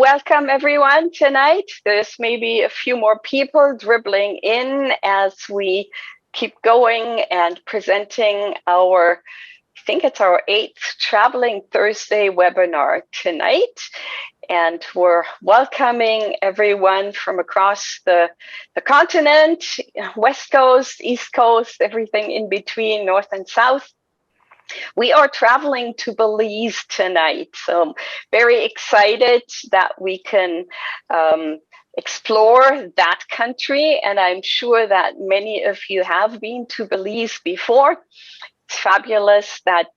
Welcome everyone tonight. There's maybe a few more people dribbling in as we keep going and presenting I think it's our 8th Traveling Thursday webinar tonight. And we're welcoming everyone from across the continent, West Coast, East Coast, everything in between, North and South. We are traveling to Belize tonight, so very excited that we can explore that country, and I'm sure that many of you have been to Belize before. It's fabulous that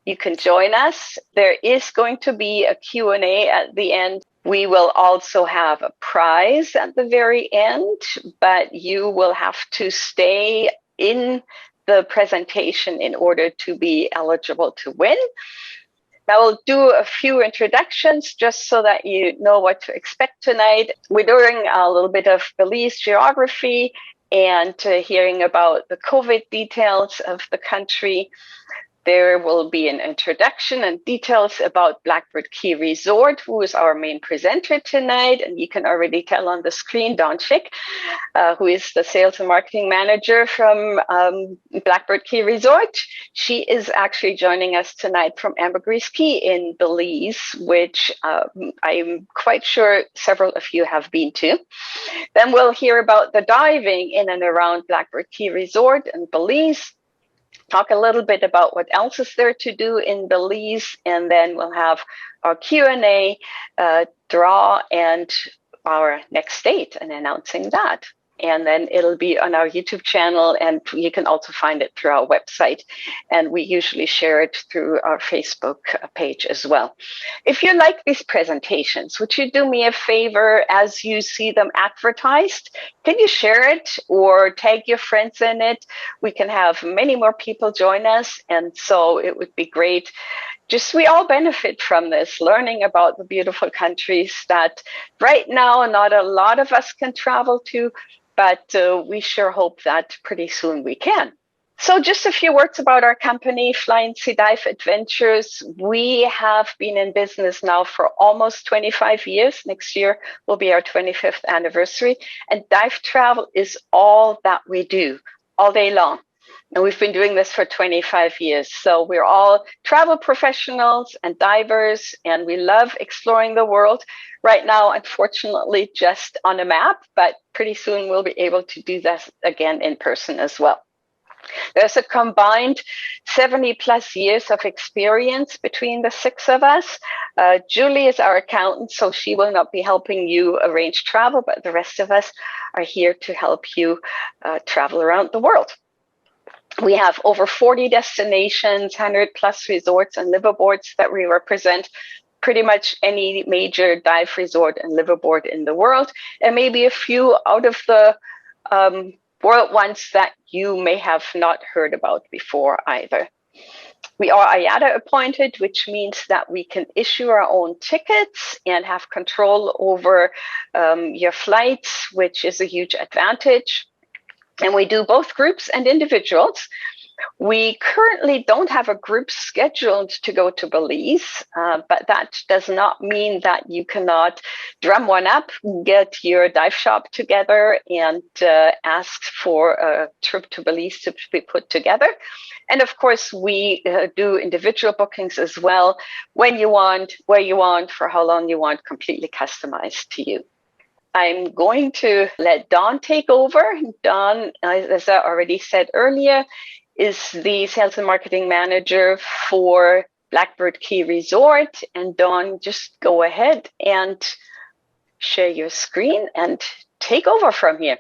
you can join us. There is going to be a Q&A at the end. We will also have a prize at the very end, but you will have to stay in the presentation in order to be eligible to win. I will do a few introductions just so that you know what to expect tonight. We're doing a little bit of Belize geography and hearing about the COVID details of the country. There will be an introduction and details about Blackbird Caye Resort, who is our main presenter tonight. And you can already tell on the screen, Dawn Schick, who is the sales and marketing manager from Blackbird Caye Resort. She is actually joining us tonight from Ambergris Caye in Belize, which I'm quite sure several of you have been to. Then we'll hear about the diving in and around Blackbird Caye Resort in Belize. Talk a little bit about what else is there to do in Belize, and then we'll have our Q&A draw and our next date and announcing that. And then it'll be on our YouTube channel, and you can also find it through our website. And we usually share it through our Facebook page as well. If you like these presentations, would you do me a favor as you see them advertised? Can you share it or tag your friends in it? We can have many more people join us. And so it would be great. Just we all benefit from this, learning about the beautiful countries that right now not a lot of us can travel to, but we sure hope that pretty soon we can. So just a few words about our company, Fly & Sea Dive Adventures. We have been in business now for almost 25 years. Next year will be our 25th anniversary. And dive travel is all that we do all day long. And we've been doing this for 25 years. So we're all travel professionals and divers, and we love exploring the world. Right now, unfortunately, just on a map, but pretty soon we'll be able to do that again in person as well. There's a combined 70 plus years of experience between the 6 of us. Julie is our accountant, so she will not be helping you arrange travel, but the rest of us are here to help you travel around the world. We have over 40 destinations, 100 plus resorts and liveaboards that we represent. Pretty much any major dive resort and liveaboard in the world, and maybe a few out of the world ones that you may have not heard about before either. We are IATA appointed, which means that we can issue our own tickets and have control over your flights, which is a huge advantage. And we do both groups and individuals. We currently don't have a group scheduled to go to Belize, but that does not mean that you cannot drum one up, get your dive shop together and ask for a trip to Belize to be put together. And of course, we do individual bookings as well, when you want, where you want, for how long you want, completely customized to you. I'm going to let Dawn take over. Dawn, as I already said earlier, is the sales and marketing manager for Blackbird Caye Resort. And Dawn, just go ahead and share your screen and take over from here.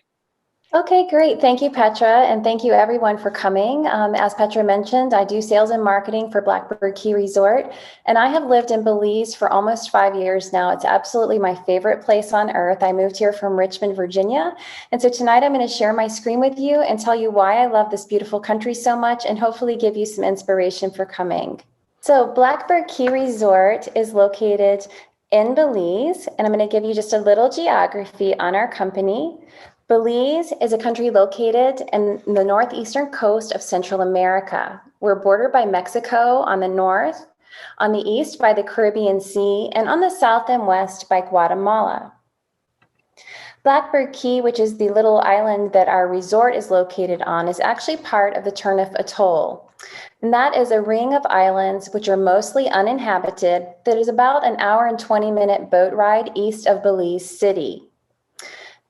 Okay, great. Thank you, Petra, and thank you everyone for coming. As Petra mentioned, I do sales and marketing for Blackbird Caye Resort, and I have lived in Belize for almost 5 years now. It's absolutely my favorite place on earth. I moved here from Richmond, Virginia, and so tonight I'm going to share my screen with you and tell you why I love this beautiful country so much and hopefully give you some inspiration for coming. So Blackbird Caye Resort is located in Belize, and I'm going to give you just a little geography on our company. Belize is a country located in the northeastern coast of Central America. We're bordered by Mexico on the north, on the east by the Caribbean Sea, and on the south and west by Guatemala. Blackbird Caye, which is the little island that our resort is located on, is actually part of the Turneffe Atoll. And that is a ring of islands which are mostly uninhabited that is about an hour and 20-minute boat ride east of Belize City.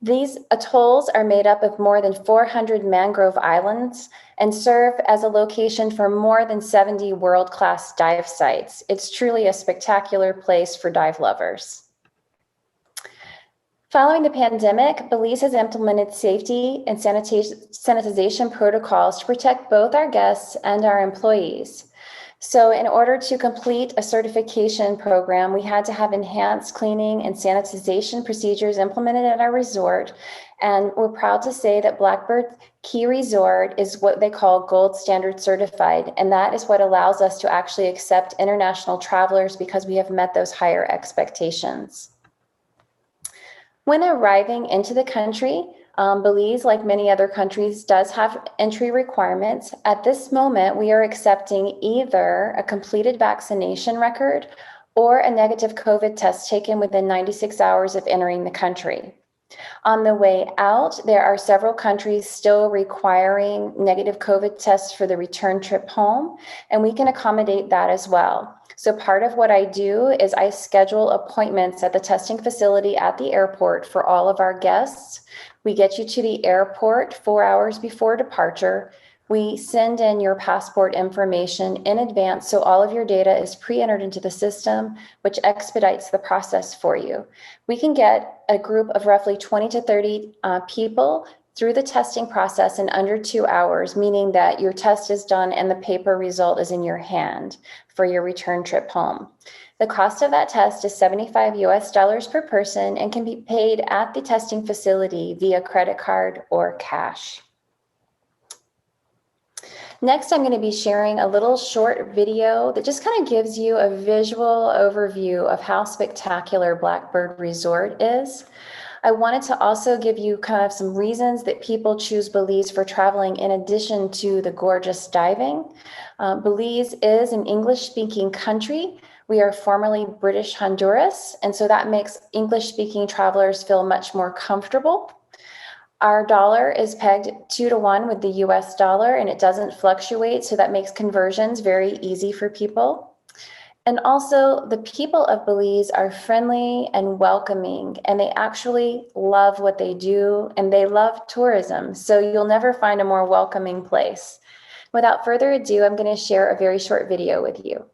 These atolls are made up of more than 400 mangrove islands and serve as a location for more than 70 world-class dive sites. It's truly a spectacular place for dive lovers. Following the pandemic, Belize has implemented safety and sanitization protocols to protect both our guests and our employees. So in order to complete a certification program, we had to have enhanced cleaning and sanitization procedures implemented at our resort. And we're proud to say that Blackbird Caye Resort is what they call gold standard certified. And that is what allows us to actually accept international travelers because we have met those higher expectations. When arriving into the country, Belize, like many other countries, does have entry requirements. At this moment, we are accepting either a completed vaccination record or a negative COVID test taken within 96 hours of entering the country. On the way out, there are several countries still requiring negative COVID tests for the return trip home, and we can accommodate that as well. So part of what I do is I schedule appointments at the testing facility at the airport for all of our guests. We get you to the airport 4 hours before departure. We send in your passport information in advance, so all of your data is pre-entered into the system, which expedites the process for you. We can get a group of roughly 20 to 30 people through the testing process in under 2 hours, meaning that your test is done and the paper result is in your hand for your return trip home. The cost of that test is $75 US per person and can be paid at the testing facility via credit card or cash. Next, I'm going to be sharing a little short video that just kind of gives you a visual overview of how spectacular Blackbird Resort is. I wanted to also give you kind of some reasons that people choose Belize for traveling in addition to the gorgeous diving. Belize is an English-speaking country. We are formerly British Honduras, and so that makes English-speaking travelers feel much more comfortable. Our dollar is pegged 2 to 1 with the US dollar, and it doesn't fluctuate, so that makes conversions very easy for people. And also, the people of Belize are friendly and welcoming, and they actually love what they do, and they love tourism, so you'll never find a more welcoming place. Without further ado, I'm going to share a very short video with you.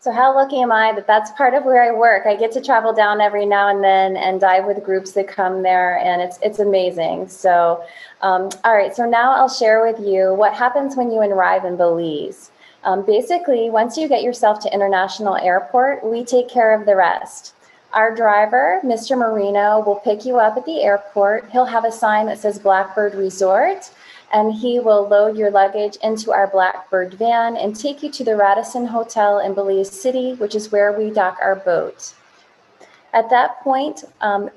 So how lucky am I that that's part of where I work? I get to travel down every now and then and dive with groups that come there, and it's amazing. So, all right, so now I'll share with you what happens when you arrive in Belize. Basically, once you get yourself to International Airport, we take care of the rest. Our driver, Mr. Marino, will pick you up at the airport. He'll have a sign that says Blackbird Resort, and he will load your luggage into our Blackbird van and take you to the Radisson Hotel in Belize City, which is where we dock our boat. At that point,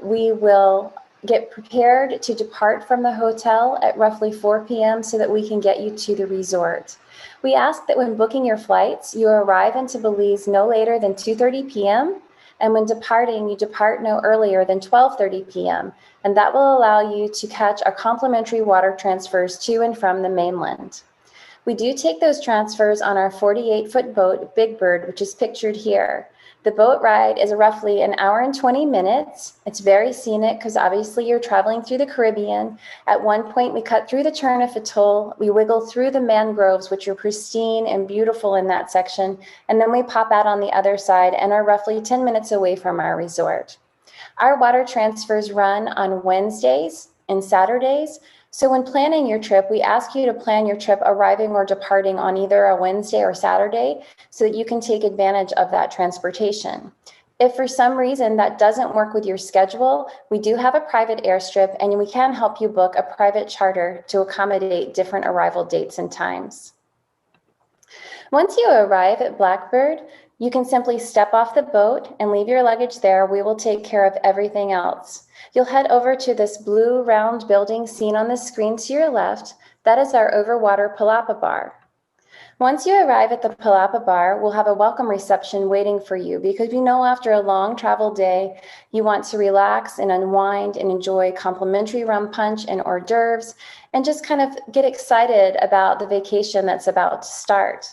we will get prepared to depart from the hotel at roughly 4 p.m. so that we can get you to the resort. We ask that when booking your flights, you arrive into Belize no later than 2:30 p.m. And when departing, you depart no earlier than 12:30 p.m. And that will allow you to catch our complimentary water transfers to and from the mainland. We do take those transfers on our 48-foot boat, Big Bird, which is pictured here. The boat ride is roughly an hour and 20 minutes. It's very scenic because obviously you're traveling through the Caribbean. At one point, we cut through the Turneffe Atoll. We wiggle through the mangroves, which are pristine and beautiful in that section. And then we pop out on the other side and are roughly 10 minutes away from our resort. Our water transfers run on Wednesdays and Saturdays. So when planning your trip, we ask you to plan your trip arriving or departing on either a Wednesday or Saturday so that you can take advantage of that transportation. If for some reason that doesn't work with your schedule, we do have a private airstrip and we can help you book a private charter to accommodate different arrival dates and times. Once you arrive at Blackbird, you can simply step off the boat and leave your luggage there. We will take care of everything else. You'll head over to this blue round building seen on the screen to your left. That is our overwater palapa bar. Once you arrive at the palapa bar, we'll have a welcome reception waiting for you because we know after a long travel day, you want to relax and unwind and enjoy complimentary rum punch and hors d'oeuvres and just kind of get excited about the vacation that's about to start.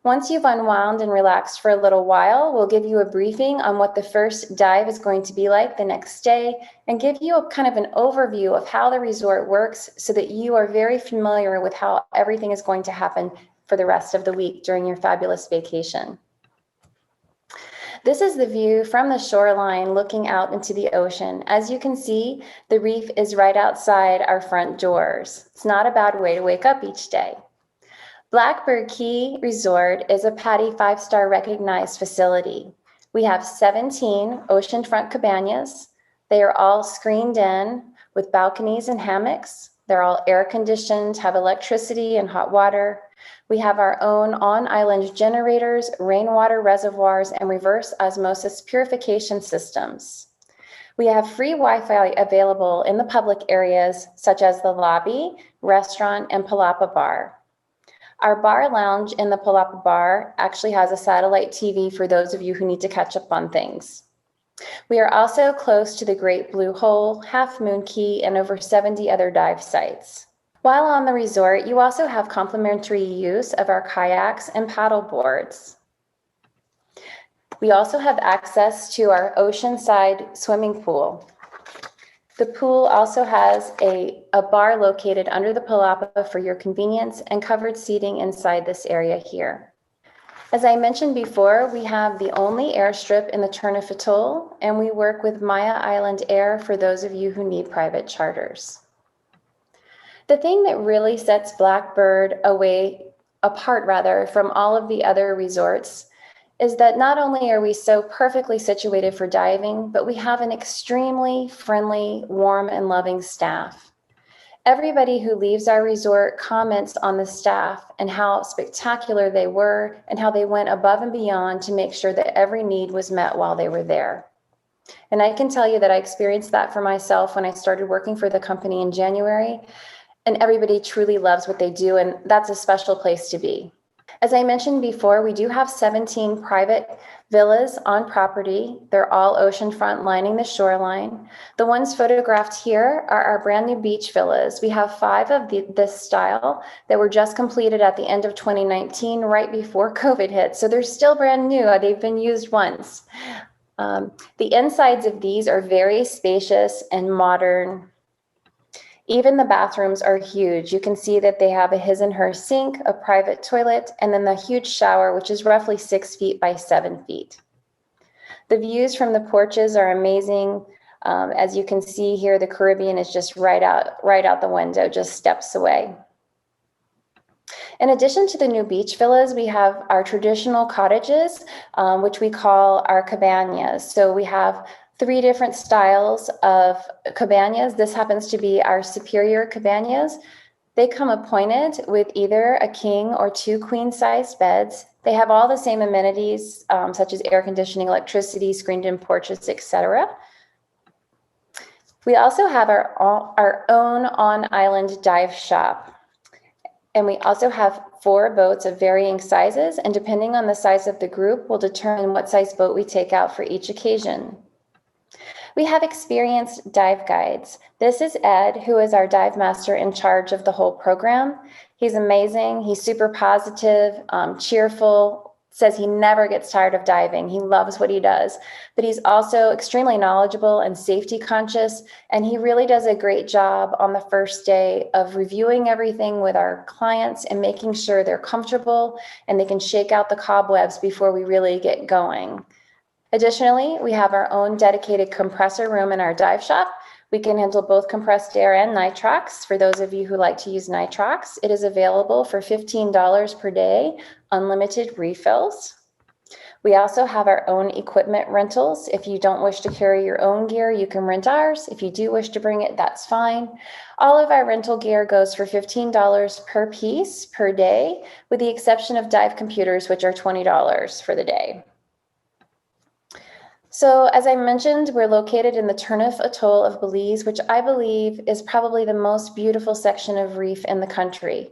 Once you've unwound and relaxed for a little while, we'll give you a briefing on what the first dive is going to be like the next day and give you a kind of an overview of how the resort works so that you are very familiar with how everything is going to happen for the rest of the week during your fabulous vacation. This is the view from the shoreline looking out into the ocean. As you can see, the reef is right outside our front doors. It's not a bad way to wake up each day. Blackbird Caye Resort is a PADI 5-star recognized facility. We have 17 oceanfront cabanas. They are all screened in with balconies and hammocks. They're all air conditioned, have electricity and hot water. We have our own on-island generators, rainwater reservoirs, and reverse osmosis purification systems. We have free Wi-Fi available in the public areas such as the lobby, restaurant, and palapa bar. Our bar lounge in the palapa bar actually has a satellite TV for those of you who need to catch up on things. We are also close to the Great Blue Hole, Half Moon Cay, and over 70 other dive sites. While on the resort, you also have complimentary use of our kayaks and paddle boards. We also have access to our oceanside swimming pool. The pool also has a bar located under the palapa for your convenience and covered seating inside this area here. As I mentioned before, we have the only airstrip in the Turneffe Atoll, and we work with Maya Island Air for those of you who need private charters. The thing that really sets Blackbird apart from all of the other resorts is that not only are we so perfectly situated for diving, but we have an extremely friendly, warm, and loving staff. Everybody who leaves our resort comments on the staff and how spectacular they were and how they went above and beyond to make sure that every need was met while they were there. And I can tell you that I experienced that for myself when I started working for the company in January, and everybody truly loves what they do, and that's a special place to be. As I mentioned before, we do have 17 private villas on property. They're all oceanfront lining the shoreline. The ones photographed here are our brand new beach villas. We have 5 of this style that were just completed at the end of 2019, right before COVID hit. So they're still brand new. They've been used once. The insides of these are very spacious and modern. Even the bathrooms are huge. You can see that they have a his and her sink, a private toilet, and then the huge shower, which is roughly 6 feet by 7 feet. The views from the porches are amazing. As you can see here, the Caribbean is just right out the window, just steps away. In addition to the new beach villas, we have our traditional cottages, which we call our cabañas. So we have 3 different styles of cabañas. This happens to be our superior cabañas. They come appointed with either a king or 2 queen-sized beds. They have all the same amenities, such as air conditioning, electricity, screened-in porches, etc. We also have our own on-island dive shop. And we also have 4 boats of varying sizes, and depending on the size of the group, will determine what size boat we take out for each occasion. We have experienced dive guides. This is Ed, who is our dive master in charge of the whole program. He's amazing. He's super positive, cheerful, says he never gets tired of diving. He loves what he does, but he's also extremely knowledgeable and safety conscious, and he really does a great job on the first day of reviewing everything with our clients and making sure they're comfortable and they can shake out the cobwebs before we really get going. Additionally, we have our own dedicated compressor room in our dive shop. We can handle both compressed air and nitrox. For those of you who like to use nitrox, it is available for $15 per day, unlimited refills. We also have our own equipment rentals. If you don't wish to carry your own gear, you can rent ours. If you do wish to bring it, that's fine. All of our rental gear goes for $15 per piece per day, with the exception of dive computers, which are $20 for the day. So as I mentioned, we're located in the Turneffe Atoll of Belize, which I believe is probably the most beautiful section of reef in the country.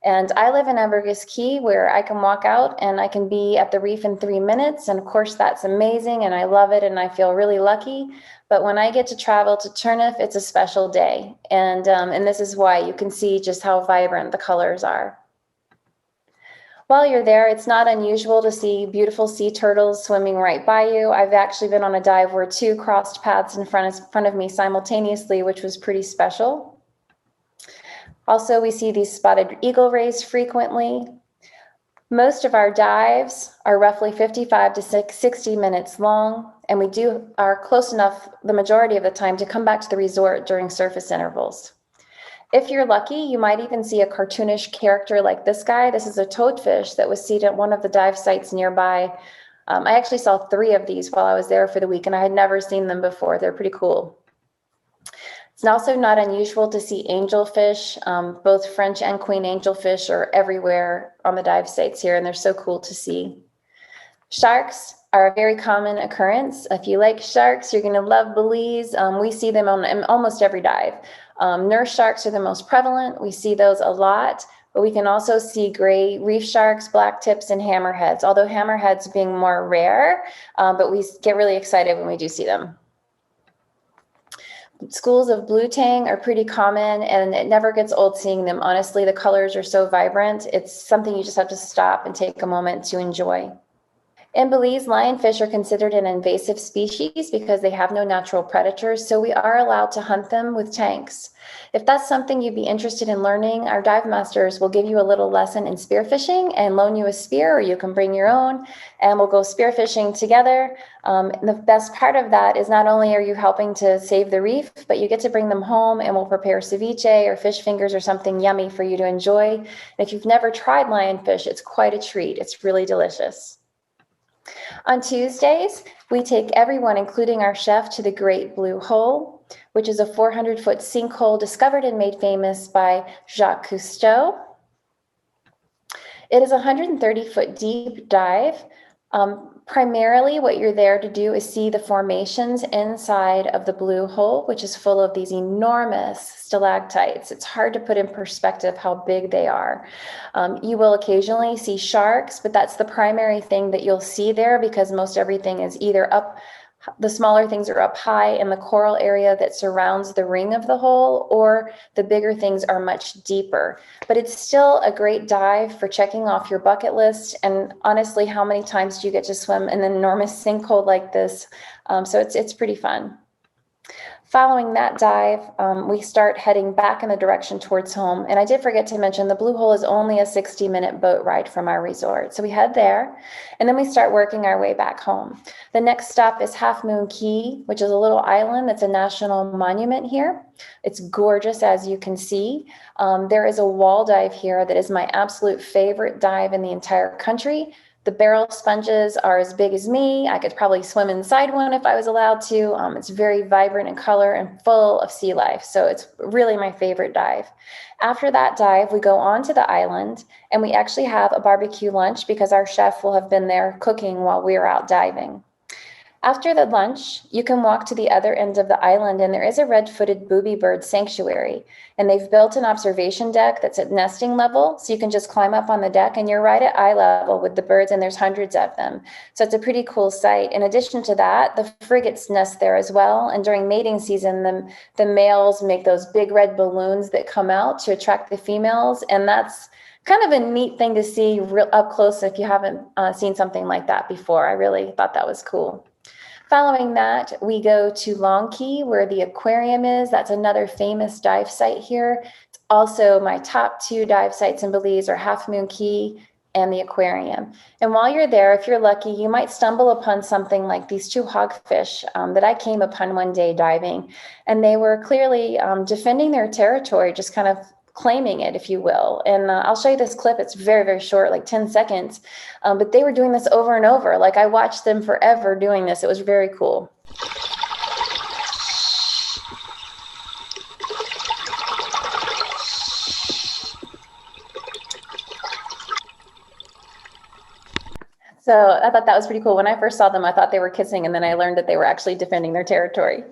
And I live in Blackbird Caye, where I can walk out and I can be at the reef in 3 minutes. And of course, that's amazing and I love it and I feel really lucky. But when I get to travel to Turneffe, it's a special day. And this is why. You can see just how vibrant the colors are. While you're there, it's not unusual to see beautiful sea turtles swimming right by you. I've actually been on a dive where 2 crossed paths in front of me simultaneously, which was pretty special. Also, we see these spotted eagle rays frequently. Most of our dives are roughly 55 to 60 minutes long, and we are close enough the majority of the time to come back to the resort during surface intervals. If you're lucky, you might even see a cartoonish character like this guy. This is a toadfish that was seen at one of the dive sites nearby. I actually saw 3 of these while I was there for the week, and I had never seen them before. They're pretty cool. It's also not unusual to see angelfish. Both French and queen angelfish are everywhere on the dive sites here, and they're so cool to see. Sharks are a very common occurrence. If you like sharks, you're going to love Belize. We see them on almost every dive. Nurse sharks are the most prevalent. We see those a lot, but we can also see gray reef sharks, black tips, and hammerheads, although hammerheads being more rare, but we get really excited when we do see them. Schools of blue tang are pretty common, and it never gets old seeing them. Honestly, the colors are so vibrant. It's something you just have to stop and take a moment to enjoy. In Belize, lionfish are considered an invasive species because they have no natural predators, so we are allowed to hunt them with tanks. If that's something you'd be interested in learning, our dive masters will give you a little lesson in spearfishing and loan you a spear, or you can bring your own, and we'll go spearfishing together. The best part of that is not only are you helping to save the reef, but you get to bring them home, and we'll prepare ceviche or fish fingers or something yummy for you to enjoy. And if you've never tried lionfish, it's quite a treat. It's really delicious. On Tuesdays, we take everyone, including our chef, to the Great Blue Hole, which is a 400-foot sinkhole discovered and made famous by Jacques Cousteau. It is a 130-foot deep dive. Primarily, what you're there to do is see the formations inside of the blue hole, which is full of these enormous stalactites. It's hard to put in perspective how big they are. You will occasionally see sharks, but that's the primary thing that you'll see there because most everything is either up, the smaller things are up high in the coral area that surrounds the ring of the hole, or the bigger things are much deeper. But it's still a great dive for checking off your bucket list. And honestly, how many times do you get to swim in an enormous sinkhole like this? So it's pretty fun. Following that dive, we start heading back in the direction towards home. And I did forget to mention the Blue Hole is only a 60-minute boat ride from our resort. So we head there, and then we start working our way back home. The next stop is Half Moon Caye, which is a little island that's a national monument here. It's gorgeous, as you can see. There is a wall dive here that is my absolute favorite dive in the entire country. The barrel sponges are as big as me. I could probably swim inside one if I was allowed to. It's very vibrant in color and full of sea life. So it's really my favorite dive. After that dive, we go on to the island and we actually have a barbecue lunch because our chef will have been there cooking while we are out diving. After the lunch, you can walk to the other end of the island, and there is a red-footed booby bird sanctuary. And they've built an observation deck that's at nesting level, so you can just climb up on the deck, and you're right at eye level with the birds, and there's hundreds of them. So it's a pretty cool sight. In addition to that, the frigates nest there as well, and during mating season, the males make those big red balloons that come out to attract the females, and that's kind of a neat thing to see up close if you haven't seen something like that before. I really thought that was cool. Following that, we go to Long Caye, where the aquarium is. That's another famous dive site here. It's also my top two dive sites in Belize are Half Moon Caye and the aquarium. And while you're there, if you're lucky, you might stumble upon something like these two hogfish that I came upon one day diving. And they were clearly defending their territory, just kind of claiming it, if you will. And I'll show you this clip. It's very, very short, like 10 seconds. But they were doing this over and over. Like I watched them forever doing this. It was very cool. So I thought that was pretty cool. When I first saw them, I thought they were kissing, and then I learned that they were actually defending their territory.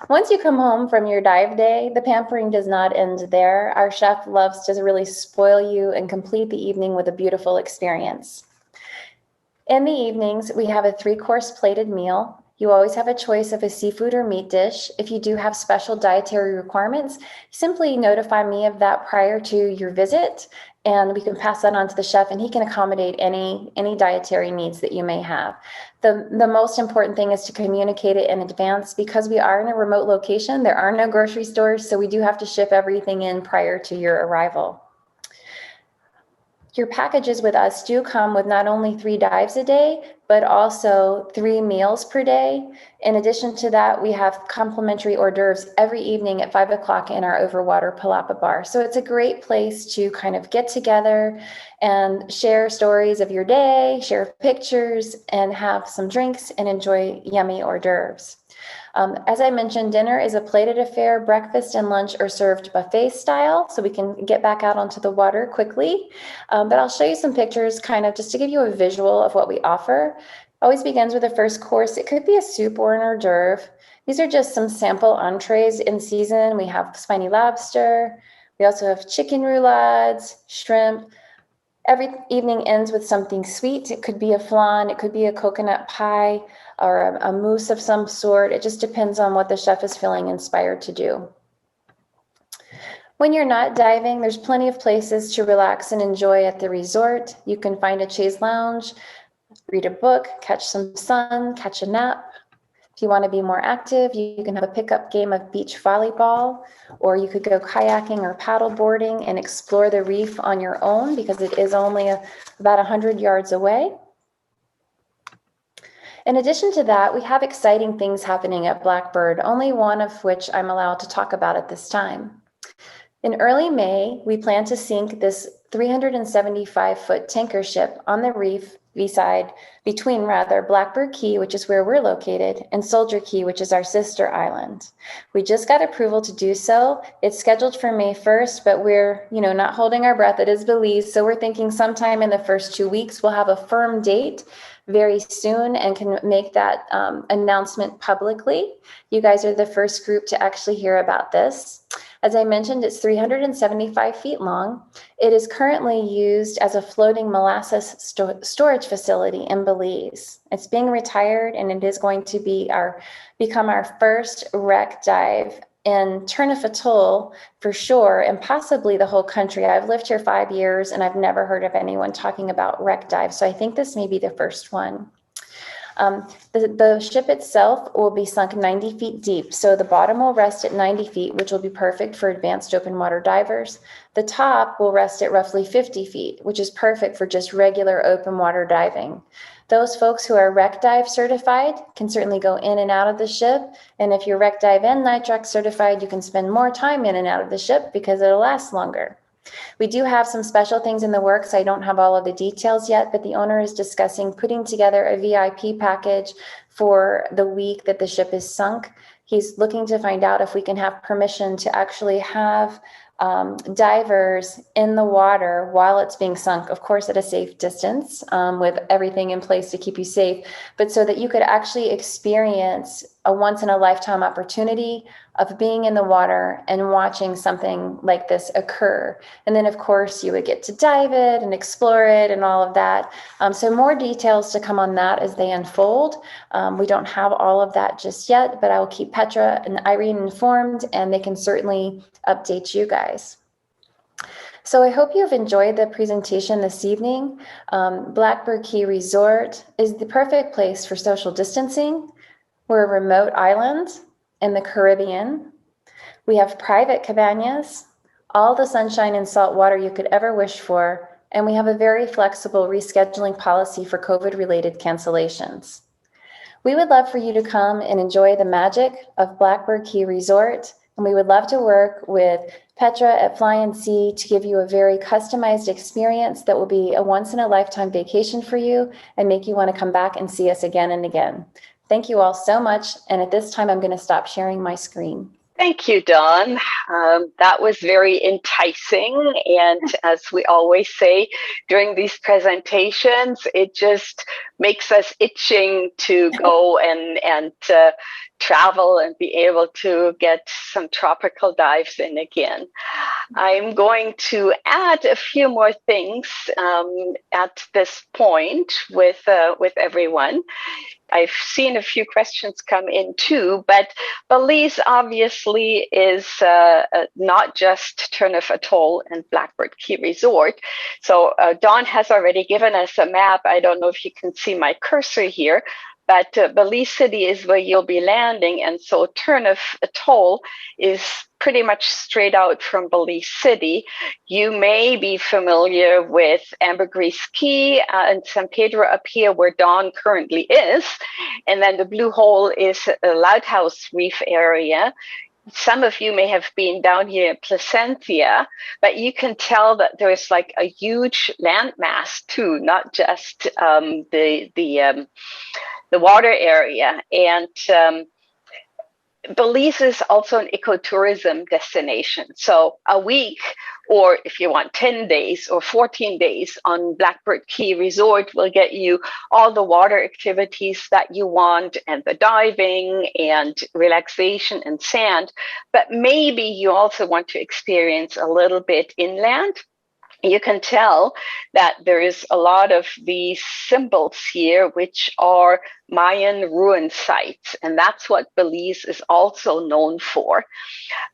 Once you come home from your dive day, the pampering does not end there. Our chef loves to really spoil you and complete the evening with a beautiful experience. In the evenings, we have a 3-course plated meal. You always have a choice of a seafood or meat dish. If you do have special dietary requirements, simply notify me of that prior to your visit, and we can pass that on to the chef, and he can accommodate any dietary needs that you may have. The most important thing is to communicate it in advance. Because we are in a remote location, there are no grocery stores, so we do have to ship everything in prior to your arrival. Your packages with us do come with not only 3 dives a day, but also 3 meals per day. In addition to that, we have complimentary hors d'oeuvres every evening at 5 o'clock in our Overwater Palapa bar. So it's a great place to kind of get together and share stories of your day, share pictures, and have some drinks and enjoy yummy hors d'oeuvres. As I mentioned, dinner is a plated affair. Breakfast and lunch are served buffet style, so we can get back out onto the water quickly. But I'll show you some pictures kind of just to give you a visual of what we offer. Always begins with the first course. It could be a soup or an hors d'oeuvre. These are just some sample entrees in season. We have spiny lobster. We also have chicken roulades, shrimp. Every evening ends with something sweet. It could be a flan, it could be a coconut pie, or a mousse of some sort. It just depends on what the chef is feeling inspired to do. When you're not diving, there's plenty of places to relax and enjoy at the resort. You can find a chaise lounge, read a book, catch some sun, catch a nap. If you want to be more active, you can have a pickup game of beach volleyball, or you could go kayaking or paddle boarding and explore the reef on your own because it is only about 100 yards away. In addition to that, we have exciting things happening at Blackbird, only one of which I'm allowed to talk about at this time. In early May, we plan to sink this 375-foot tanker ship on the reef between Blackbird Caye, which is where we're located, and Soldier Caye, which is our sister island. We just got approval to do so. It's scheduled for May 1st, but we're not holding our breath. It is Belize, so we're thinking sometime in the first 2 weeks. We'll have a firm date very soon and can make that announcement publicly. You guys are the first group to actually hear about this. As I mentioned, it's 375 feet long. It is currently used as a floating molasses storage facility in Belize. It's being retired, and it is going to become our first wreck dive in Turneffe Atoll for sure, and possibly the whole country. I've lived here 5 years, and I've never heard of anyone talking about wreck dives, so I think this may be the first one. The ship itself will be sunk 90 feet deep. So the bottom will rest at 90 feet, which will be perfect for advanced open water divers. The top will rest at roughly 50 feet, which is perfect for just regular open water diving. Those folks who are wreck dive certified can certainly go in and out of the ship. And if you're wreck dive and nitrox certified, you can spend more time in and out of the ship because it'll last longer. We do have some special things in the works. I don't have all of the details yet, but the owner is discussing putting together a VIP package for the week that the ship is sunk. He's looking to find out if we can have permission to actually have divers in the water while it's being sunk, of course, at a safe distance, with everything in place to keep you safe, but so that you could actually experience a once in a lifetime opportunity of being in the water and watching something like this occur. And then, of course, you would get to dive it and explore it and all of that. So more details to come on that as they unfold. We don't have all of that just yet, but I will keep Petra and Irene informed, and they can certainly update you guys. So I hope you've enjoyed the presentation this evening. Blackbird Caye Resort is the perfect place for social distancing. We're a remote island in the Caribbean. We have private cabanas, all the sunshine and salt water you could ever wish for, and we have a very flexible rescheduling policy for COVID-related cancellations. We would love for you to come and enjoy the magic of Blackbird Caye Resort, and we would love to work with Petra at Fly and Sea to give you a very customized experience that will be a once-in-a-lifetime vacation for you and make you want to come back and see us again and again. Thank you all so much, and at this time, I'm going to stop sharing my screen. Thank you, Dawn. That was very enticing. And as we always say during these presentations, it just makes us itching to go and travel and be able to get some tropical dives in again. I'm going to add a few more things at this point with everyone. I've seen a few questions come in too, but Belize obviously is not just Turneffe Atoll and Blackbird Caye Resort. So Dawn has already given us a map. I don't know if you can see my cursor here, but Belize City is where you'll be landing. And so Turneffe Atoll is pretty much straight out from Belize City. You may be familiar with Ambergris Caye and San Pedro up here where Dawn currently is. And then the Blue Hole is a Lighthouse Reef area. Some of you may have been down here in Placentia, but you can tell that there's like a huge landmass too, not just the water area. And Belize is also an ecotourism destination. So a week, or if you want 10 days or 14 days on Blackbird Caye Resort will get you all the water activities that you want and the diving and relaxation and sand. But maybe you also want to experience a little bit inland. You can tell that there is a lot of these symbols here, which are Mayan ruin sites, and that's what Belize is also known for.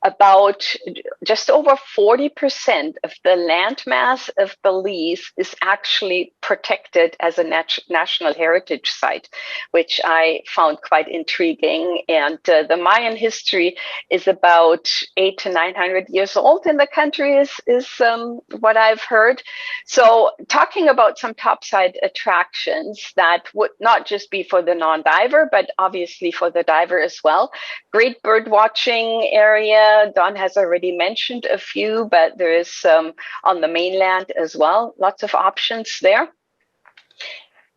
About just over 40% of the landmass of Belize is actually protected as a national heritage site, which I found quite intriguing. And the Mayan history is about 800 to 900 years old in the country is what I've heard. So talking about some topside attractions that would not just be for the non-diver, but obviously for the diver as well. Great bird watching area. Dawn has already mentioned a few, but there is on the mainland as well. Lots of options there.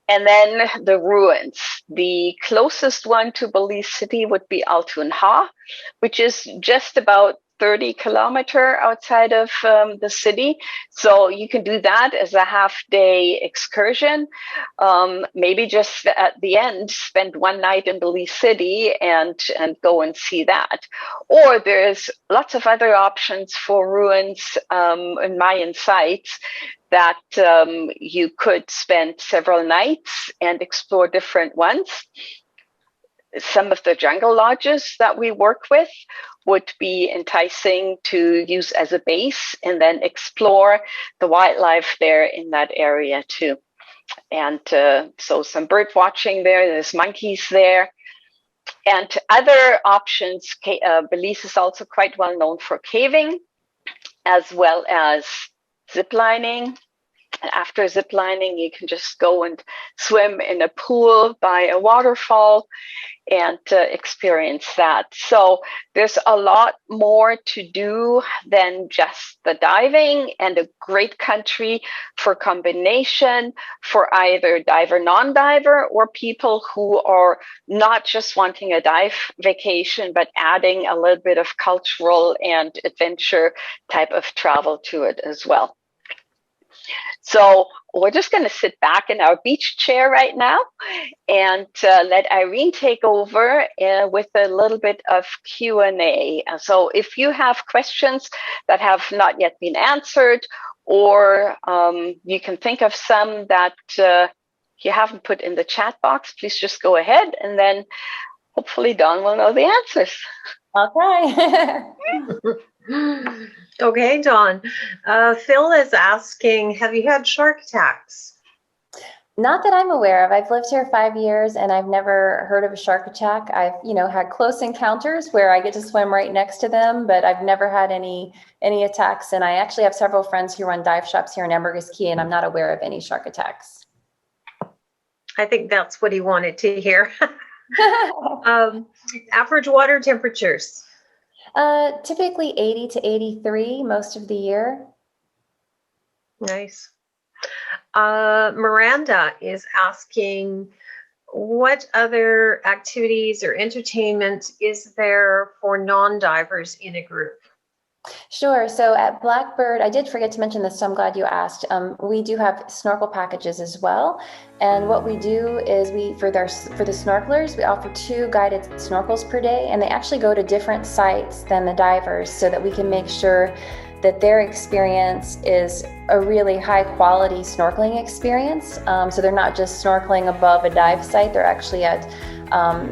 And then the ruins. The closest one to Belize City would be Altunha, which is just about 30 kilometers outside of the city. So you can do that as a half-day excursion. Maybe just at the end, spend one night in Belize City and go and see that. Or there's lots of other options for ruins and Mayan sites that you could spend several nights and explore different ones. Some of the jungle lodges that we work with would be enticing to use as a base and then explore the wildlife there in that area too. And so some bird watching there, there's monkeys there. And other options, Belize is also quite well known for caving, as well as zip lining. And after zip lining, you can just go and swim in a pool by a waterfall and experience that. So there's a lot more to do than just the diving, and a great country for combination for either diver, non-diver, or people who are not just wanting a dive vacation, but adding a little bit of cultural and adventure type of travel to it as well. So we're just going to sit back in our beach chair right now and let Irene take over with a little bit of Q&A. So if you have questions that have not yet been answered, or you can think of some that you haven't put in the chat box, please just go ahead, and then hopefully Dawn will know the answers. Okay. Okay, Dawn. Phil is asking, have you had shark attacks? Not that I'm aware of. I've lived here 5 years and I've never heard of a shark attack. I've, had close encounters where I get to swim right next to them, but I've never had any attacks. And I actually have several friends who run dive shops here in Blackbird Caye, and I'm not aware of any shark attacks. I think that's what he wanted to hear. Average water temperatures? Typically 80 to 83 most of the year. Nice. Miranda is asking, what other activities or entertainment is there for non-divers in a group? Sure. So at Blackbird, I did forget to mention this, so I'm glad you asked. We do have snorkel packages as well. And what we do is for the snorkelers, we offer 2 guided snorkels per day, and they actually go to different sites than the divers so that we can make sure that their experience is a really high quality snorkeling experience. So they're not just snorkeling above a dive site, they're actually at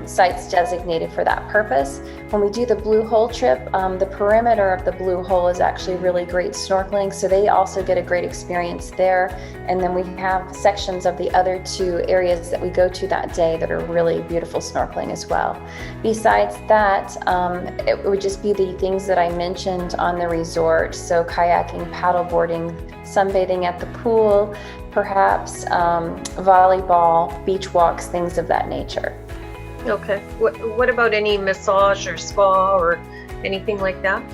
sites designated for that purpose. When we do the Blue Hole trip, the perimeter of the Blue Hole is actually really great snorkeling, so they also get a great experience there. And then we have sections of the other 2 areas that we go to that day that are really beautiful snorkeling as well. Besides that, it would just be the things that I mentioned on the resort, so kayaking, paddleboarding, sunbathing at the pool, perhaps volleyball, beach walks, things of that nature. Okay. What about any massage or spa or anything like that?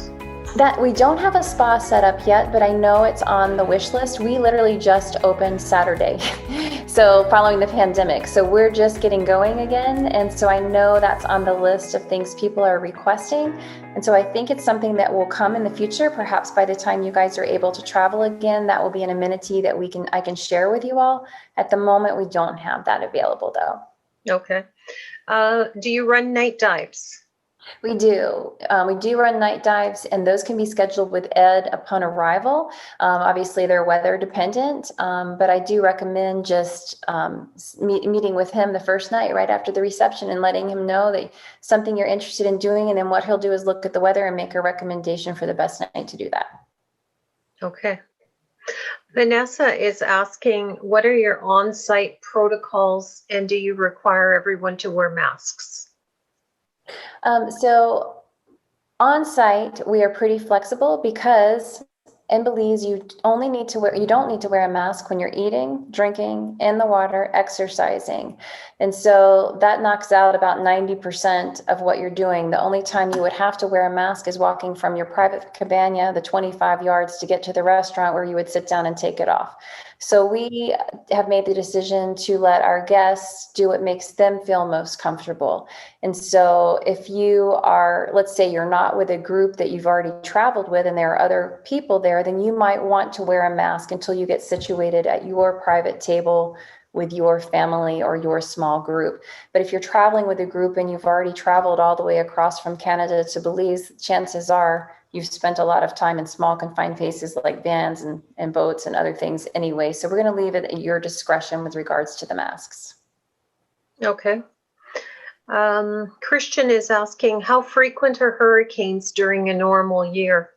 That we don't have a spa set up yet, but I know it's on the wish list. We literally just opened Saturday, so following the pandemic. So we're just getting going again. And so I know that's on the list of things people are requesting. And so I think it's something that will come in the future. Perhaps by the time you guys are able to travel again, that will be an amenity that I can share with you all. At the moment, we don't have that available though. Okay. Do you run night dives? We do. We do run night dives, and those can be scheduled with Ed upon arrival. Obviously, they're weather dependent, but I do recommend just meeting with him the first night right after the reception and letting him know that something you're interested in doing. And then what he'll do is look at the weather and make a recommendation for the best night to do that. Okay. Vanessa is asking, what are your on-site protocols, and do you require everyone to wear masks? So on site, we are pretty flexible because in Belize, you don't need to wear a mask when you're eating, drinking, in the water, exercising. And so that knocks out about 90% of what you're doing. The only time you would have to wear a mask is walking from your private cabana, the 25 yards to get to the restaurant where you would sit down and take it off. So we have made the decision to let our guests do what makes them feel most comfortable. And so if you are, let's say you're not with a group that you've already traveled with and there are other people there, then you might want to wear a mask until you get situated at your private table with your family or your small group. But if you're traveling with a group and you've already traveled all the way across from Canada to Belize, chances are you've spent a lot of time in small confined spaces like vans and boats and other things anyway. So we're going to leave it at your discretion with regards to the masks. Okay. Christian is asking, how frequent are hurricanes during a normal year?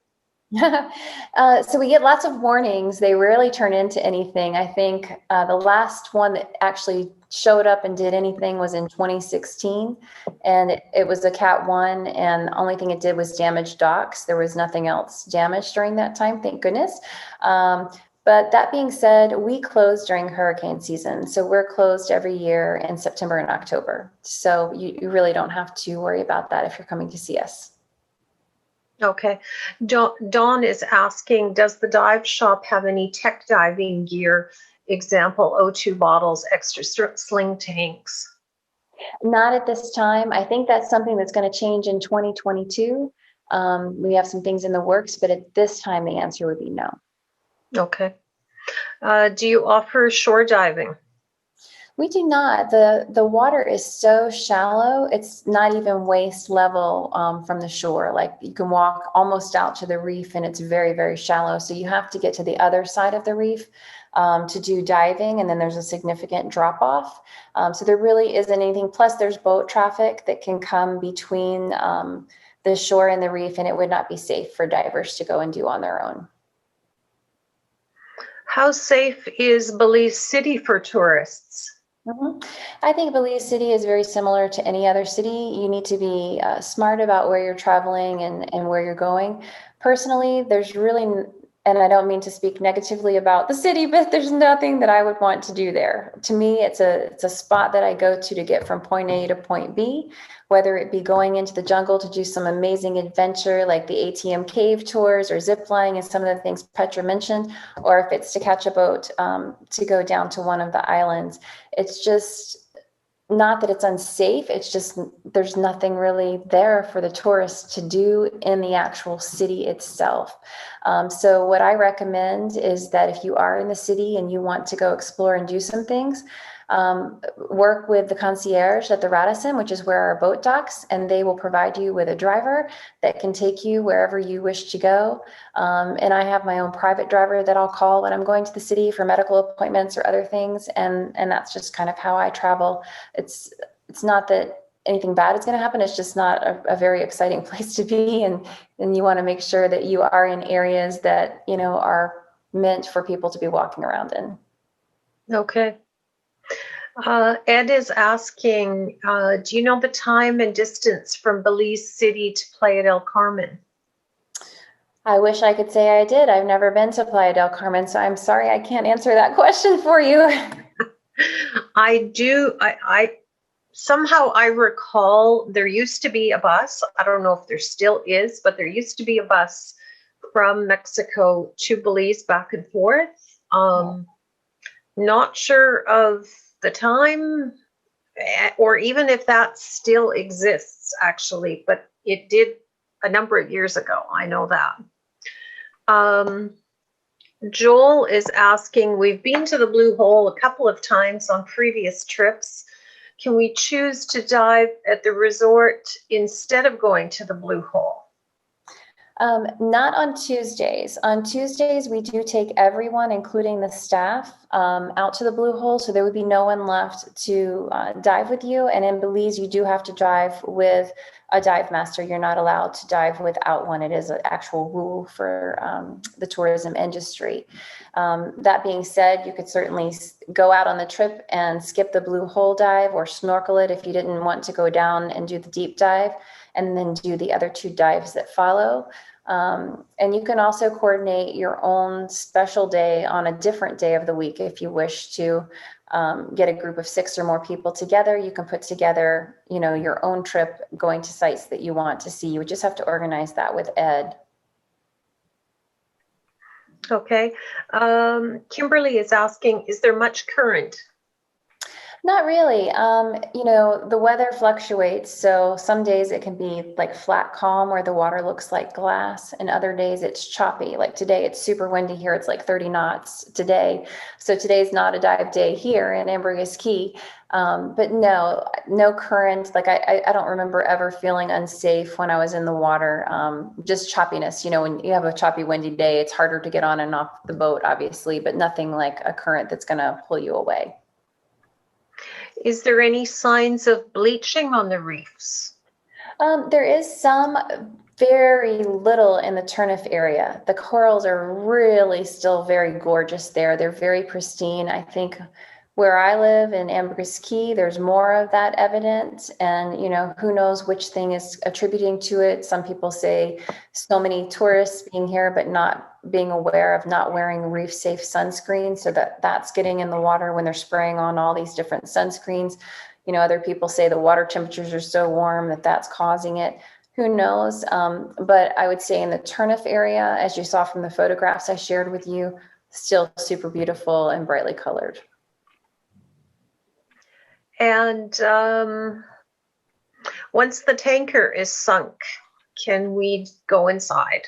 So we get lots of warnings. They rarely turn into anything. I think the last one that actually showed up and did anything was in 2016, and it was a Cat 1, and the only thing it did was damage docks. There was nothing else damaged during that time, thank goodness. But that being said, we close during hurricane season. So we're closed every year in September and October. So you really don't have to worry about that if you're coming to see us. Okay. Dawn is asking, does the dive shop have any tech diving gear? Example, O2 bottles, extra sling tanks? Not at this time. I think that's something that's going to change in 2022. We have some things in the works, but at this time, the answer would be no. Okay. Do you offer shore diving? We do not. The water is so shallow, it's not even waist level from the shore. Like you can walk almost out to the reef and it's very, very shallow. So you have to get to the other side of the reef to do diving, and then there's a significant drop off. So there really isn't anything. Plus there's boat traffic that can come between the shore and the reef, and it would not be safe for divers to go and do on their own. How safe is Belize City for tourists? I think Belize City is very similar to any other city. You need to be smart about where you're traveling and where you're going. Personally, there's really, and I don't mean to speak negatively about the city, but there's nothing that I would want to do there. To me, it's a spot that I go to get from point A to point B, whether it be going into the jungle to do some amazing adventure like the ATM cave tours or zip lining and some of the things Petra mentioned, or if it's to catch a boat to go down to one of the islands. It's just not that it's unsafe, it's just there's nothing really there for the tourists to do in the actual city itself. So what I recommend is that if you are in the city and you want to go explore and do some things, work with the concierge at the Radisson, which is where our boat docks, and they will provide you with a driver that can take you wherever you wish to go. And I have my own private driver that I'll call when I'm going to the city for medical appointments or other things. And that's just kind of how I travel. It's not that anything bad is going to happen. It's just not a very exciting place to be. And you want to make sure that you are in areas that, you know, are meant for people to be walking around in. Okay. Ed is asking, do you know the time and distance from Belize City to Playa del Carmen? I wish I could say I did. I've never been to Playa del Carmen, so I'm sorry I can't answer that question for you. I do. I somehow I recall there used to be a bus. I don't know if there still is, but there used to be a bus from Mexico to Belize back and forth. Not sure of the time or even if that still exists, actually, but it did a number of years ago. I know that. Joel is asking, we've been to the Blue Hole a couple of times on previous trips. Can we choose to dive at the resort instead of going to the Blue Hole? Not on Tuesdays. On Tuesdays, we do take everyone, including the staff, out to the Blue Hole. So there would be no one left to dive with you. And in Belize, you do have to dive with a dive master. You're not allowed to dive without one. It is an actual rule for the tourism industry. That being said, you could certainly go out on the trip and skip the Blue Hole dive or snorkel it if you didn't want to go down and do the deep dive, and then do the other two dives that follow. And you can also coordinate your own special day on a different day of the week if you wish to get a group of 6 or more people together. You can put together, you know, your own trip going to sites that you want to see. You would just have to organize that with Ed. Okay. Kimberly is asking, is there much current? Not really. You know, the weather fluctuates. So some days it can be like flat calm where the water looks like glass, and other days it's choppy. Like today, it's super windy here. It's like 30 knots today. So today's not a dive day here in Blackbird Caye. But no current. Like I don't remember ever feeling unsafe when I was in the water. Just choppiness. You know, when you have a choppy, windy day, it's harder to get on and off the boat, obviously, but nothing like a current that's going to pull you away. Is there any signs of bleaching on the reefs? There is some very little in the Turneffe area. The corals are really still very gorgeous there. They're very pristine. I think where I live in Ambergris Caye, there's more of that evidence. And, you know, who knows which thing is attributing to it. Some people say so many tourists being here, but not being aware of not wearing reef safe sunscreen. So that's getting in the water when they're spraying on all these different sunscreens. You know, other people say the water temperatures are so warm that that's causing it. Who knows? But I would say in the Turneffe area, as you saw from the photographs I shared with you, still super beautiful and brightly colored. And once the tanker is sunk, can we go inside?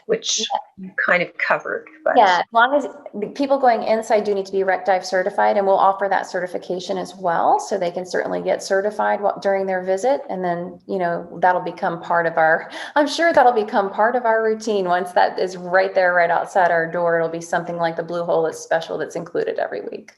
Which you kind of covered. But yeah, as long as people going inside do need to be wreck dive certified, and we'll offer that certification as well, so they can certainly get certified during their visit, and then, you know, that'll become part of our, I'm sure that'll become part of our routine. Once that is right there, right outside our door, it'll be something like the Blue Hole is special that's included every week.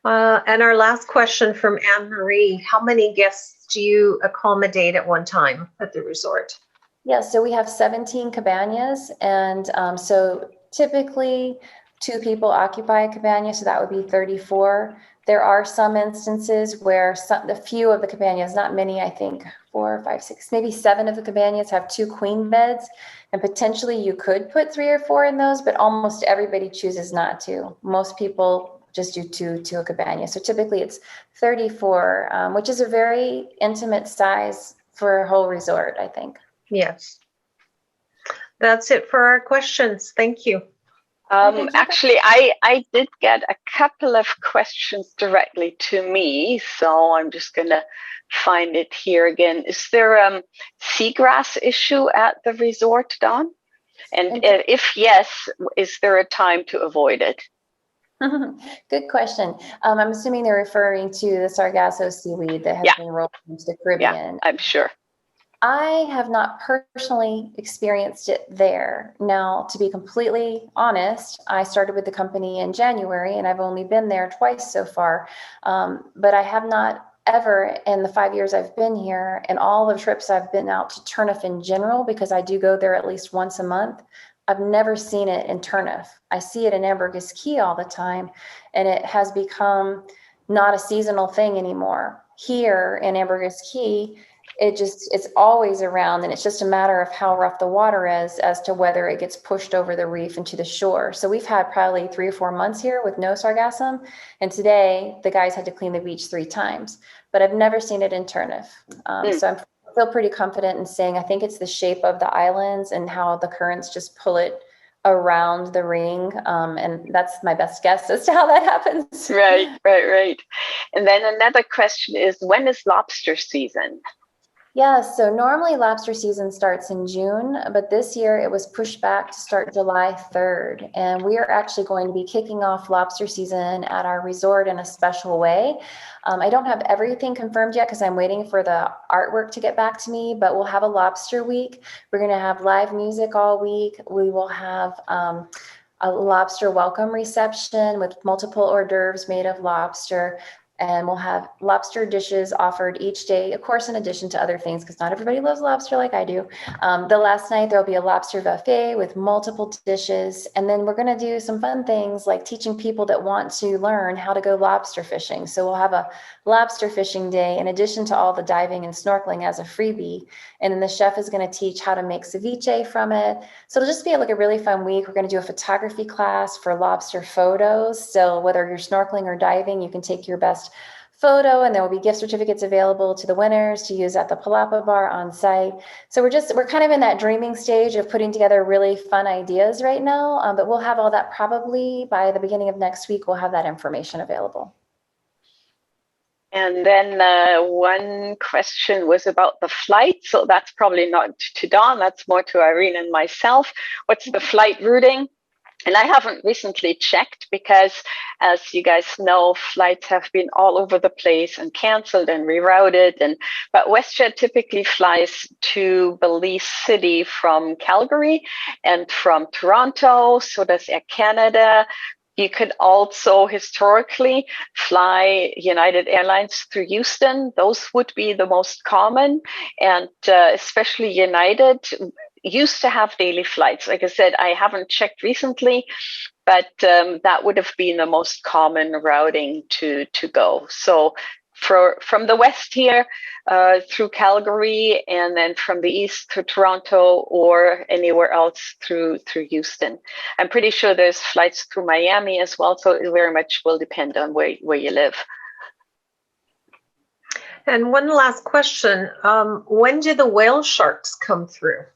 And our last question from Anne Marie, how many guests do you accommodate at one time at the resort? Yeah, so we have 17 cabanas, and so typically 2 people occupy a cabana, so that would be 34. There are some instances where a few of the cabanas, not many, I think 4, 5, 6, maybe 7 of the cabanas have 2 queen beds, and potentially you could put 3 or 4 in those, but almost everybody chooses not to. Most people just do 2 to a cabana. So typically it's 34, which is a very intimate size for a whole resort, I think. Yes. That's it for our questions. Thank you. Actually, I did get a couple of questions directly to me, so I'm just going to find it here again. Is there a seagrass issue at the resort, Dawn? And if yes, is there a time to avoid it? Good question. I'm assuming they're referring to the Sargasso seaweed that has been rolled into the Caribbean. Yeah, I'm sure. I have not personally experienced it there. Now, to be completely honest, I started with the company in January, and I've only been there twice so far. But I have not ever, in the 5 years I've been here, and all the trips I've been out to Turneffe in general, because I do go there at least once a month, I've never seen it in Turneffe. I see it in Ambergris Caye all the time, and it has become not a seasonal thing anymore. Here in Ambergris Caye, it's always around, and it's just a matter of how rough the water is as to whether it gets pushed over the reef into the shore. So we've had probably 3 or 4 months here with no sargassum, and today the guys had to clean the beach 3 times, but I've never seen it in Turneffe. So I feel pretty confident in saying I think it's the shape of the islands and how the currents just pull it around the ring, and that's my best guess as to how that happens. Right. And then another question is, when is lobster season? Yeah, so normally lobster season starts in June, but this year it was pushed back to start July 3rd. And we are actually going to be kicking off lobster season at our resort in a special way. I don't have everything confirmed yet because I'm waiting for the artwork to get back to me, but we'll have a lobster week. We're going to have live music all week. We will have a lobster welcome reception with multiple hors d'oeuvres made of lobster. And we'll have lobster dishes offered each day, of course, in addition to other things, because not everybody loves lobster like I do. The last night, there'll be a lobster buffet with multiple dishes. And then we're going to do some fun things like teaching people that want to learn how to go lobster fishing. So we'll have a lobster fishing day in addition to all the diving and snorkeling as a freebie. And then the chef is going to teach how to make ceviche from it. So it'll just be like a really fun week. We're going to do a photography class for lobster photos. So whether you're snorkeling or diving, you can take your best photo, and there will be gift certificates available to the winners to use at the Palapa Bar on site. So we're kind of in that dreaming stage of putting together really fun ideas right now, but we'll have all that probably by the beginning of next week. We'll have that information available. And then one question was about the flight. So that's probably not to Dawn, that's more to Irene and myself. What's the flight routing? And I haven't recently checked because, as you guys know, flights have been all over the place and canceled and rerouted. But WestJet typically flies to Belize City from Calgary and from Toronto. So does Air Canada. You could also historically fly United Airlines through Houston. Those would be the most common, and especially United used to have daily flights. Like I said, I haven't checked recently, but that would have been the most common routing to go. So from the west here through Calgary, and then from the east to Toronto, or anywhere else through Houston. I'm pretty sure there's flights through Miami as well, so it very much will depend on where you live. And one last question. When do the whale sharks come through?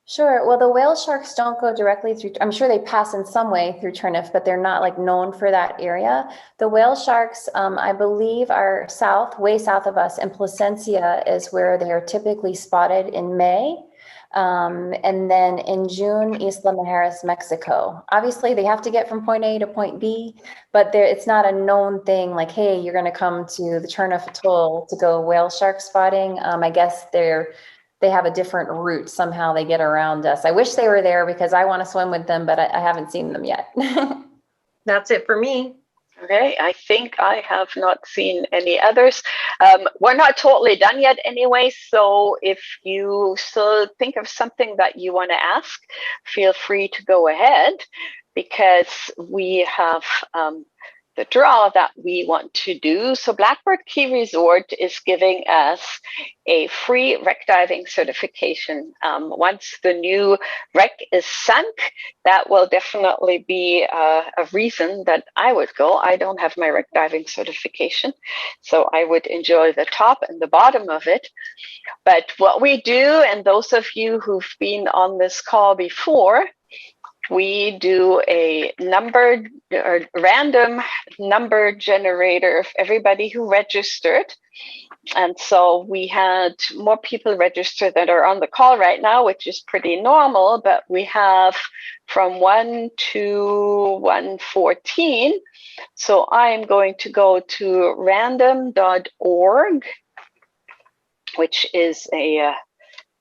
Sure. Well, the whale sharks don't go directly through, I'm sure they pass in some way through Turneffe, but they're not like known for that area. The whale sharks, I believe, are way south of us, and Placencia is where they are typically spotted in May. And then in June, Isla Mujeres, Mexico. Obviously, they have to get from point A to point B, but it's not a known thing like, hey, you're going to come to the Turneffe Atoll to go whale shark spotting. I guess they have a different route. Somehow they get around us. I wish they were there because I want to swim with them, but I haven't seen them yet. That's it for me. Okay, I think I have not seen any others. We're not totally done yet anyway, so if you still think of something that you want to ask, feel free to go ahead, because we have the draw that we want to do. So Blackbird Caye Resort is giving us a free wreck diving certification. Once the new wreck is sunk, that will definitely be a reason that I would go. I don't have my wreck diving certification, so I would enjoy the top and the bottom of it. But what we do, and those of you who've been on this call before, we do a numbered or random number generator of everybody who registered. And so we had more people register that are on the call right now, which is pretty normal, but we have from 1 to 114. So I'm going to go to random.org, which is a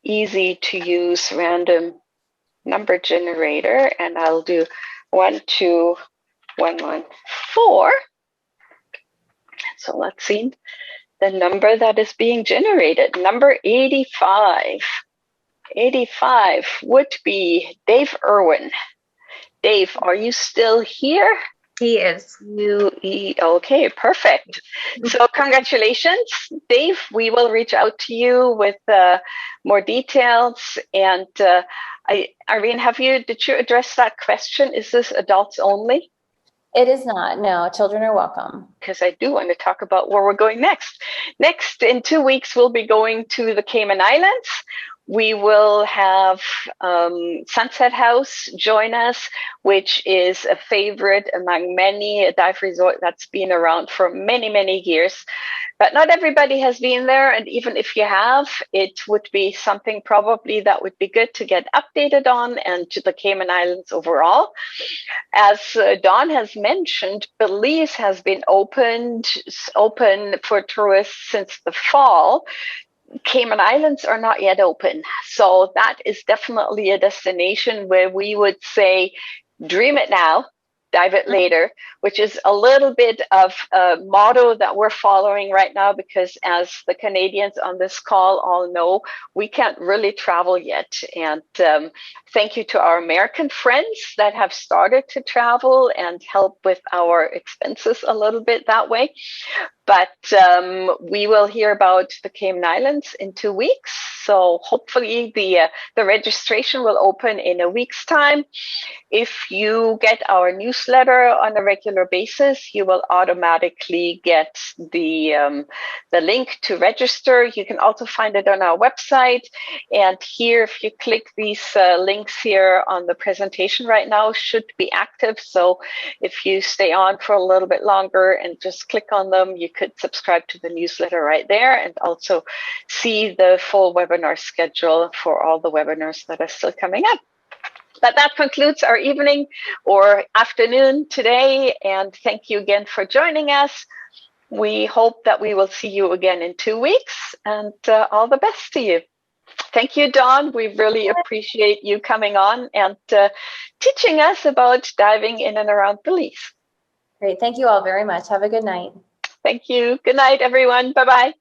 easy to use random number generator, and I'll do 12114. So let's see the number that is being generated. Number 85. 85 would be Dave Irwin. Dave, are you still here? He is. Okay, perfect. So congratulations, Dave. We will reach out to you with more details. And Irene, did you address that question? Is this adults only? It is not. No, children are welcome. Because I do want to talk about where we're going next. Next, in 2 weeks, we'll be going to the Cayman Islands. We will have Sunset House join us, which is a favorite among many, a dive resort that's been around for many, many years. But not everybody has been there. And even if you have, it would be something probably that would be good to get updated on, and to the Cayman Islands overall. As Dawn has mentioned, Belize has been open for tourists since the fall. Cayman Islands are not yet open. So that is definitely a destination where we would say, dream it now, dive it later, which is a little bit of a motto that we're following right now, because as the Canadians on this call all know, we can't really travel yet. And thank you to our American friends that have started to travel and help with our expenses a little bit that way. But we will hear about the Cayman Islands in 2 weeks. So hopefully the registration will open in a week's time. If you get our newsletter on a regular basis, you will automatically get the link to register. You can also find it on our website. And here, if you click these links here on the presentation right now, should be active. So if you stay on for a little bit longer and just click on them, you could subscribe to the newsletter right there, and also see the full webinar schedule for all the webinars that are still coming up. But that concludes our evening or afternoon today, and thank you again for joining us. We hope that we will see you again in 2 weeks, and all the best to you. Thank you, Dawn. We really appreciate you coming on and teaching us about diving in and around Belize. Great. Thank you all very much. Have a good night. Thank you. Good night, everyone. Bye-bye.